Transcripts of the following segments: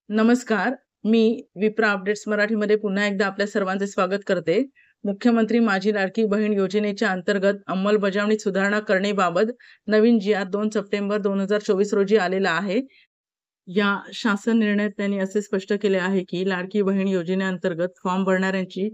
नमस्कार. मी विप्रा अपडेट्स मराठीमध्ये पुन्हा एकदा आपल्या सर्वांचे स्वागत करते. मुख्यमंत्री माझी लाडकी बहीण योजनेच्या अंतर्गत अंमलबजावणीत सुधारणा करण्याबाबत नवीन जी.आर. 2 सप्टेंबर 2024 रोजी आलेला आहे. या शासन निर्णयात त्यांनी असे स्पष्ट केले आहे की लाडकी बहीण योजनेअंतर्गत फॉर्म भरणाऱ्यांची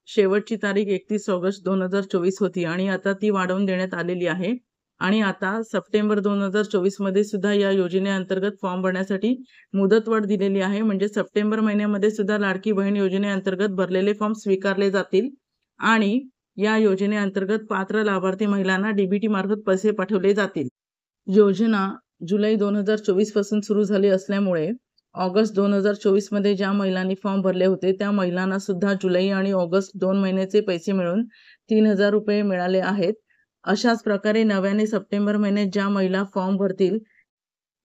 शेवटची तारीख 31 ऑगस्ट 2024 होती आणि आता ती वाढवून देण्यात आलेली आहे. आणि आता सप्टेंबर 2024 मध्ये सुद्धा या योजनेअंतर्गत फॉर्म भरण्यासाठी मुदतवाढ दिलेली आहे. म्हणजे सप्टेंबर महिन्यामध्ये सुद्धा लाडकी बहीण योजनेअंतर्गत भरलेले फॉर्म स्वीकारले जातील आणि या योजनेअंतर्गत पात्र लाभार्थी महिलांना डीबीटी मार्फत पैसे पाठवले जातील. योजना जुलै 2024 पासून सुरू झाली असल्यामुळे ऑगस्ट 2024 मध्ये ज्या महिलांनी फॉर्म भरले होते त्या महिलांना सुद्धा जुलै आणि ऑगस्ट 2 महिन्याचे पैसे मिळून 3000 रुपये मिळाले आहेत. अशाच प्रकारे नव्याने सप्टेंबर महिन्यात ज्या महिला फॉर्म भरतील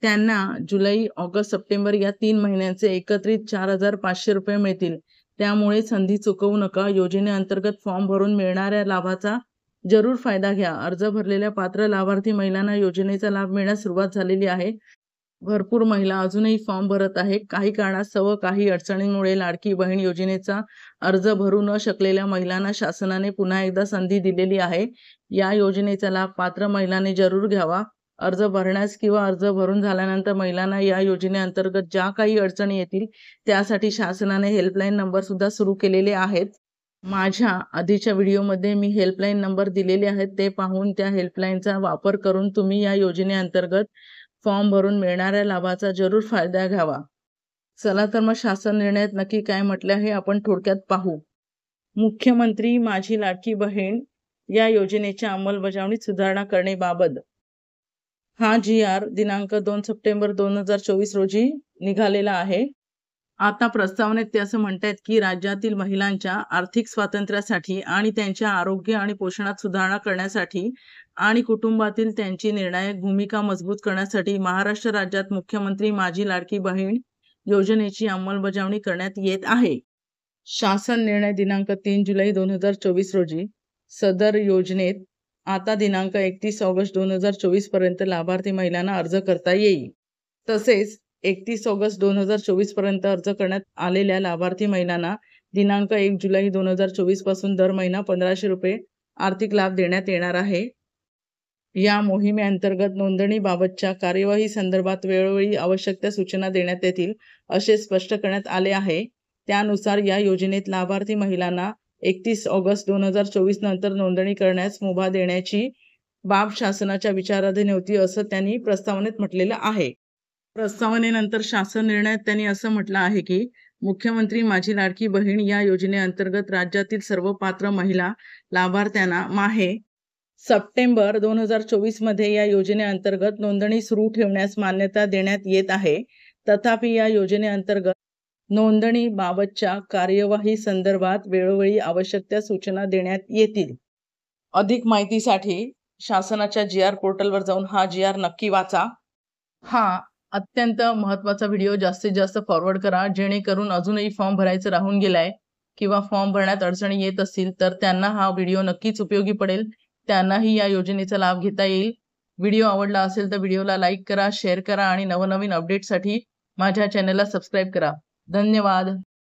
त्यांना जुलै, ऑगस्ट, सप्टेंबर या 3 महिन्यांचे एकत्रित 4500 रुपये मिळतील. त्यामुळे संधी चुकवू नका. योजनेअंतर्गत फॉर्म भरून मिळणाऱ्या लाभाचा जरूर फायदा घ्या. अर्ज भरलेल्या पात्र लाभार्थी महिलांना योजनेचा लाभ मिळण्यास सुरुवात झालेली आहे. भरपूर महिला अजूनही फॉर्म भरत आहेत. काही कारणास्तव काही अडचणींमुळे लाडकी बहीण योजनेचा अर्ज भरू न शकलेल्या महिलांना शासनाने पुन्हा एकदा संधी दिलेली आहे. या योजनेचा लाभ पात्र महिलांनी जरूर घ्यावा. अर्ज भरण्यास किंवा अर्ज भरून झाल्यानंतर महिलांना या योजनेअंतर्गत ज्या काही अडचणी येतील त्यासाठी शासनाने हेल्पलाईन नंबर सुद्धा सुरू केलेले आहेत. माझ्या आधीच्या व्हिडिओमध्ये मी हेल्पलाईन नंबर दिलेले आहेत. ते पाहून त्या हेल्पलाईनचा वापर करून तुम्ही या योजनेअंतर्गत फॉर्म भरून मिळणाऱ्या लाभाचा जरूर फायदा घ्यावा. चला तर मग शासन निर्णयात नक्की काय म्हटले आहे आपण थोडक्यात पाहू. मुख्यमंत्री माझी लाडकी बहीण या योजनेच्या अंमलबजावणीत सुधारणा करण्याबाबत हा जी.आर. दिनांक 2 सप्टेंबर 2024 रोजी निघालेला आहे. आता प्रस्तावनेत ते असं म्हणतात की राज्यातील महिलांच्या आर्थिक स्वातंत्र्यासाठी आणि त्यांच्या आरोग्य आणि पोषणात सुधारणा करण्यासाठी आणि कुटुंबातील त्यांची निर्णायक भूमिका मजबूत करण्यासाठी महाराष्ट्र राज्यात मुख्यमंत्री माझी लाडकी बहीण योजनेची अंमलबजावणी करण्यात येत आहे. शासन निर्णय दिनांक 3 जुलै 2024 रोजी सदर योजनेत आता दिनांक 31 ऑगस्ट 2024 पर्यंत लाभार्थी महिलांना अर्ज करता येईल. तसेच 31 ऑगस्ट 2024 पर्यंत अर्ज करण्यात आलेल्या लाभार्थी महिलांना दिनांक 1 जुलै 2024 पासून दर महिना 1500 रुपये आर्थिक लाभ देण्यात येणार आहे. या मोहिमेअंतर्गत नोंदणीबाबतच्या कार्यवाही संदर्भात वेळोवेळी आवश्यक त्या सूचना देण्यात येतील असे स्पष्ट करण्यात आले आहे. त्यानुसार या योजनेत लाभार्थी महिलांना 31 ऑगस्ट 2024 नंतर नोंदणी करण्यास मुभा देण्याची बाब शासनाच्या विचाराधीन होती असं त्यांनी प्रस्तावनेत म्हटलेलं आहे. प्रस्तावनेनंतर शासन निर्णयात त्यांनी असं म्हटलं आहे की मुख्यमंत्री माझी लाडकी बहीण या योजनेअंतर्गत राज्यातील सर्व पात्र महिला लाभार्थ्यांना माहे सप्टेंबर 2024 मध्ये या योजनेअंतर्गत नोंदणी सुरू ठेवण्यास मान्यता देण्यात येत आहे. तथापि या योजनेअंतर्गत नोंदणीबाबतच्या कार्यवाही संदर्भात वेळोवेळी आवश्यक त्या सूचना देण्यात येतील. अधिक माहितीसाठी शासनाच्या जी.आर. पोर्टलवर जाऊन हा जी.आर. नक्की वाचा. हा अत्यंत महत्त्वाचा व्हिडिओ जास्तीत जास्त फॉरवर्ड करा जेणेकरून अजूनही फॉर्म भरायचं राहून गेलाय किंवा फॉर्म भरण्यात अडचणी येत असतील तर त्यांना हा व्हिडिओ नक्कीच उपयोगी पडेल. त्यांनाही या योजनेचा लाभ घेता येईल. व्हिडिओ आवडला असेल तर व्हिडिओला लाईक करा, शेअर करा आणि नवनवीन अपडेटसाठी माझ्या चॅनलला सबस्क्राईब करा. धन्यवाद.